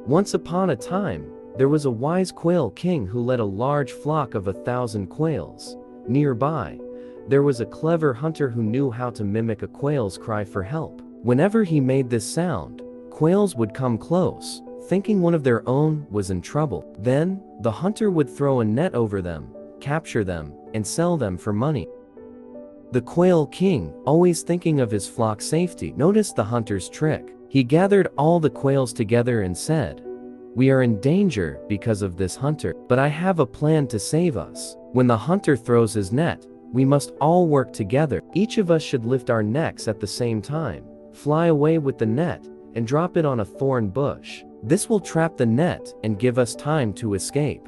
Once upon a time, there was a wise Quail King who led a large flock of 1,000 quails. Nearby, there was a clever hunter who knew how to mimic a quail's cry for help. Whenever he made this sound, quails would come close, thinking one of their own was in trouble. Then, the hunter would throw a net over them, capture them, and sell them for money. The Quail King, always thinking of his flock's safety, noticed the hunter's trick. He gathered all the quails together and said, "We are in danger because of this hunter, but I have a plan to save us. When the hunter throws his net, we must all work together. Each of us should lift our necks at the same time, fly away with the net, and drop it on a thorn bush. This will trap the net and give us time to escape."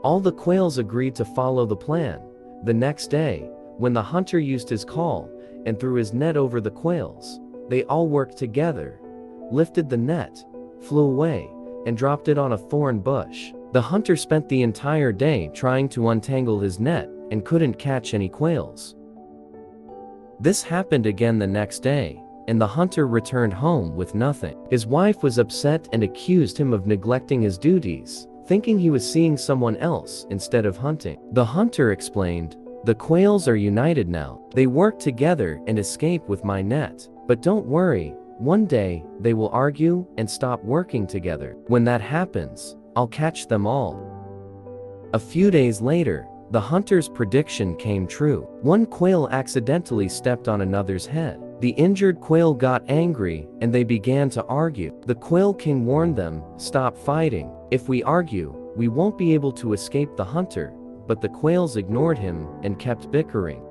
All the quails agreed to follow the plan. The next day, when the hunter used his call and threw his net over the quails, they all worked together, lifted the net, flew away, and dropped it on a thorn bush. The hunter spent the entire day trying to untangle his net and couldn't catch any quails. This happened again the next day, and the hunter returned home with nothing. His wife was upset and accused him of neglecting his duties, thinking he was seeing someone else instead of hunting. The hunter explained, "The quails are united now. They work together and escape with my net. But don't worry, one day they will argue and stop working together. When that happens, I'll catch them all." A few days later, the hunter's prediction came true. One quail accidentally stepped on another's head. The injured quail got angry and they began to argue. The Quail King warned them, "Stop fighting. If we argue, we won't be able to escape the hunter." But the quails ignored him and kept bickering.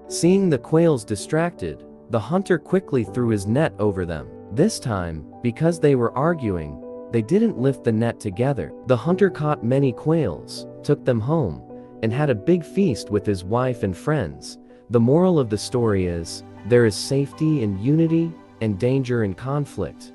Seeing the quails distracted, the hunter quickly threw his net over them. This time, because they were arguing, they didn't lift the net together. The hunter caught many quails, took them home, and had a big feast with his wife and friends. The moral of the story is, there is safety in unity and danger in conflict.